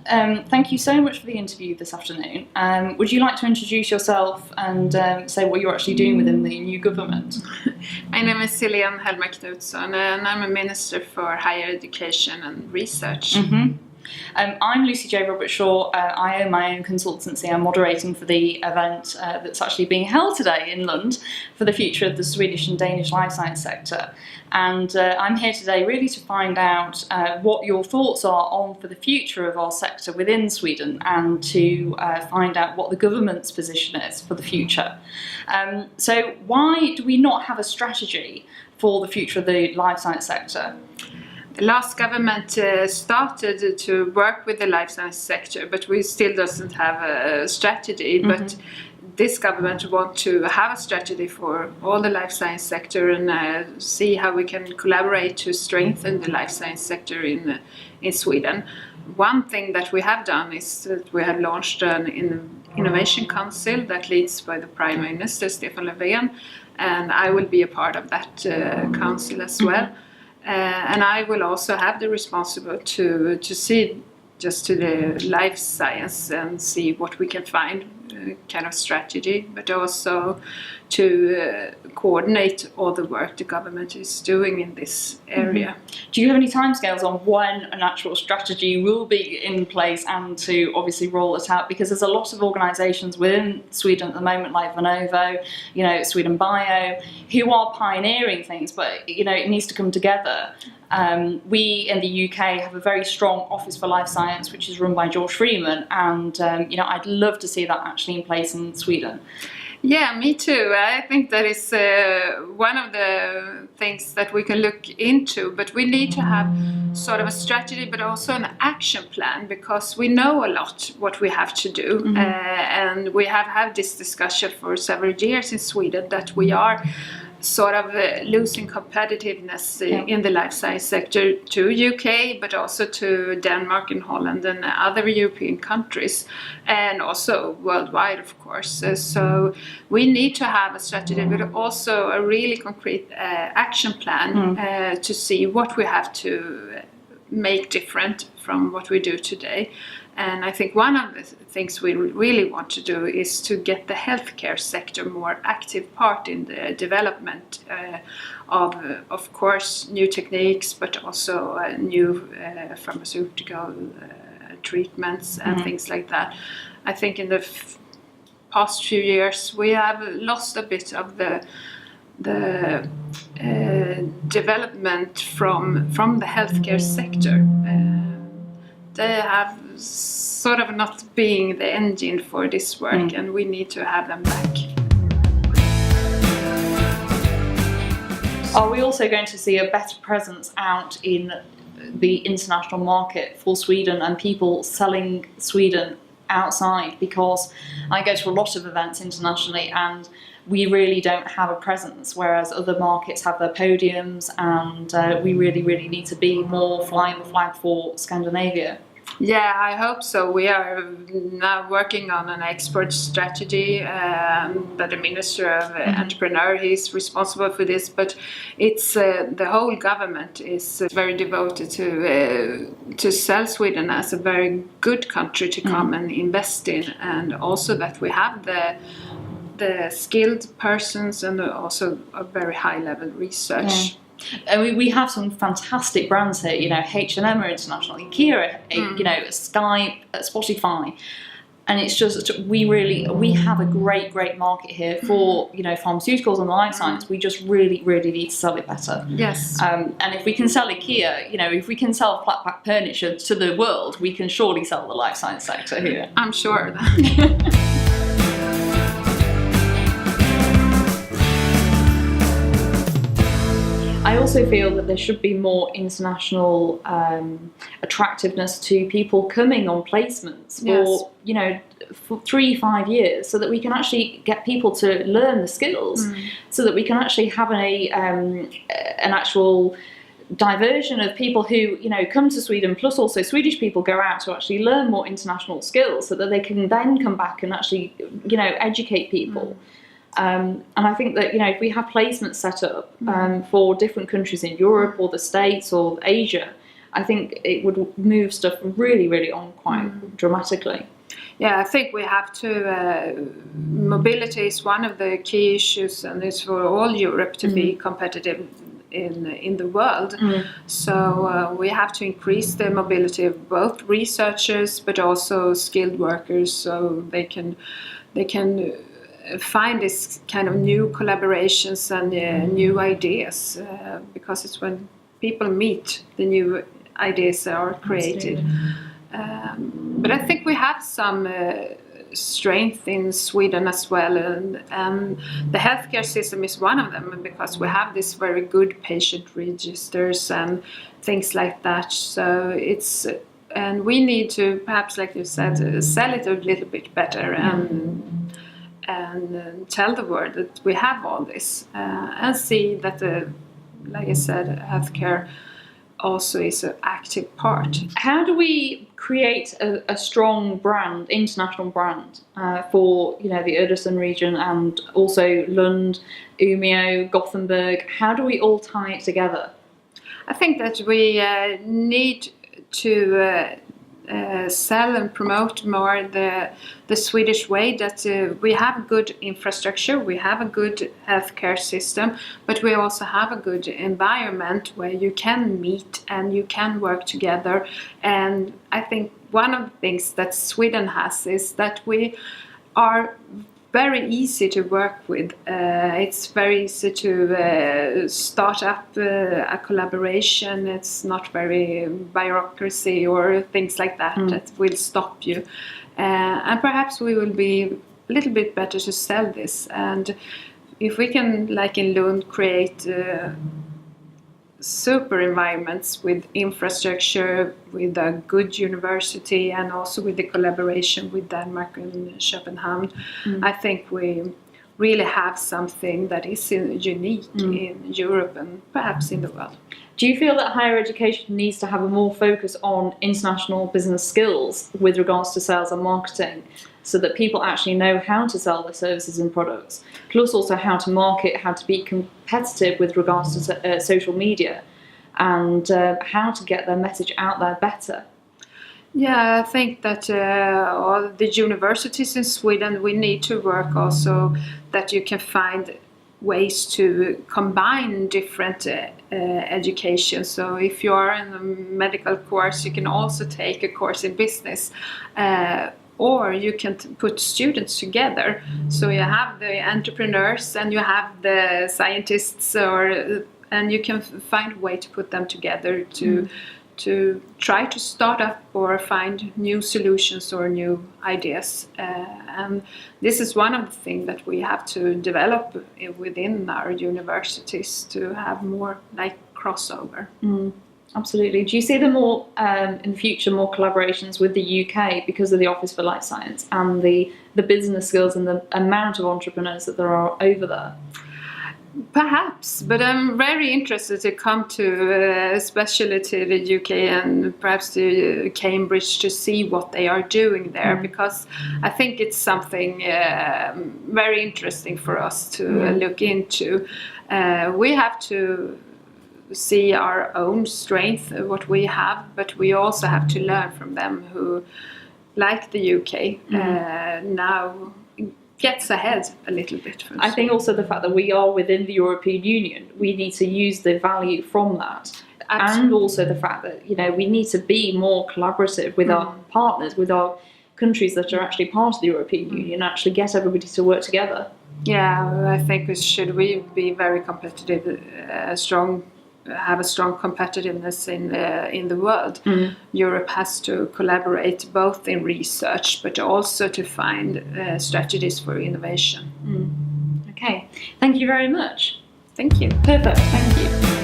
thank you so much for the interview this afternoon. Would you like to introduce yourself and say what you're actually doing within the new government? My name is Helene Hellmark Knutsson and I'm a Minister for Higher Education and Research. I'm Lucy J. Roberts-Shaw. I own my own consultancy. I'm moderating for the event that's actually being held today in Lund for the future of the Swedish and Danish life science sector. And I'm here today really to find out what your thoughts are on for the future of our sector within Sweden, and to find out what the government's position is for the future. So why do we not have a strategy for the future of the life science sector? The last government started to work with the life science sector, but we still doesn't have a strategy. But this government wants to have a strategy for all the life science sector and see how we can collaborate to strengthen the life science sector in Sweden. One thing that we have done is that we have launched an innovation council that leads by the Prime Minister Stefan Löfven, and I will be a part of that council as well. And I will also have the responsibility to see just to the life science and see what we can find kind of strategy, but also to coordinate all the work the government is doing in this area. Do you have any timescales on when an actual strategy will be in place and to obviously roll it out? Because there's a lot of organisations within Sweden at the moment, like Venovo, Sweden Bio, who are pioneering things, but it needs to come together. We in the UK have a very strong Office for Life Science, which is run by George Freeman, and I'd love to see that actually in place in Sweden. Yeah, me too. I think that is one of the things that we can look into, but we need to have sort of a strategy but also an action plan, because we know a lot what we have to do. And we have had this discussion for several years in Sweden that we are sort of losing competitiveness in the life science sector to UK, but also to Denmark and Holland and other European countries, and also worldwide, of course. So we need to have a strategy, but also a really concrete action plan to see what we have to make different from what we do today. And I think one of the things we really want to do is to get the healthcare sector more active part in the development of course, new techniques, but also new pharmaceutical treatments and things like that. I think in the past few years we have lost a bit of the development from the healthcare sector. They have sort of not being the engine for this work, and we need to have them back. Are we also going to see a better presence out in the international market for Sweden and people selling Sweden outside? Because I go to a lot of events internationally and we really don't have a presence, whereas other markets have their podiums, and we really need to be more flying the flag for Scandinavia. Yeah, I hope so. We are now working on an export strategy, but the Minister of Entrepreneur, he's responsible for this, but it's the whole government is very devoted to sell Sweden as a very good country to come and invest in, and also that we have the skilled persons and also a very high level research. And we have some fantastic brands here, H&M are international, IKEA, Skype, Spotify, and it's just we have a great market here for pharmaceuticals and life science. We just really need to sell it better. Yes. And if we can sell IKEA, if we can sell flat pack furniture to the world, we can surely sell the life science sector here. I'm sure of that. I also feel that there should be more international attractiveness to people coming on placements for, for 3-5 years, so that we can actually get people to learn the skills, so that we can actually have an actual diversion of people who come to Sweden, plus also Swedish people go out to actually learn more international skills, so that they can then come back and actually educate people. And I think that if we have placements set up for different countries in Europe or the States or Asia, I think it would move stuff really, really on quite dramatically. Yeah, I think we have to. Mobility is one of the key issues, and it's for all Europe to be competitive in the world. So we have to increase the mobility of both researchers, but also skilled workers, so they can find this kind of new collaborations and new ideas, because it's when people meet the new ideas are created. But I think we have some strength in Sweden as well, and the healthcare system is one of them, because we have this very good patient registers and things like that. So and we need to, perhaps like you said, sell it a little bit better and tell the world that we have all this, and see that like I said, healthcare also is an active part. How do we create a strong brand, international brand, for the Öresund region and also Lund, Umeå, Gothenburg? How do we all tie it together? I think that we need to sell and promote more the Swedish way, that we have good infrastructure, we have a good healthcare system, but we also have a good environment where you can meet and you can work together. And I think one of the things that Sweden has is that we are very easy to work with. It's very easy to start up a collaboration. It's not very bureaucracy or things like that that will stop you. And perhaps we will be a little bit better to sell this. And if we can, like in Lund, create super environments with infrastructure, with a good university, and also with the collaboration with Denmark and Copenhagen, I think we really have something that is unique in Europe and perhaps in the world. Do you feel that higher education needs to have a more focus on international business skills with regards to sales and marketing, so that people actually know how to sell their services and products, plus also how to market, how to be competitive with regards to social media, and how to get their message out there better? Yeah, I think that all the universities in Sweden, we need to work also that you can find ways to combine different education. So if you are in a medical course, you can also take a course in business. Or you can put students together. So you have the entrepreneurs and you have the scientists, and you can find a way to put them together to try to start up or find new solutions or new ideas. And this is one of the things that we have to develop within our universities, to have more like crossover. Absolutely. Do you see them more in the future, more collaborations with the UK because of the Office for Life Science and the business skills and the amount of entrepreneurs that there are over there? Perhaps, but I'm very interested to come to, especially to the UK and perhaps to Cambridge, to see what they are doing there, because I think it's something very interesting for us to look into. We have to see our own strength, what we have, but we also have to learn from them who, like the UK, now gets ahead a little bit. I think also the fact that we are within the European Union, we need to use the value from that. Absolutely. And also the fact that, we need to be more collaborative with our partners, with our countries that are actually part of the European Union, actually get everybody to work together. Yeah, I think we be very competitive, have a strong competitiveness in the world. Europe has to collaborate both in research, but also to find strategies for innovation. Okay, thank you very much. Thank you. Perfect, thank you.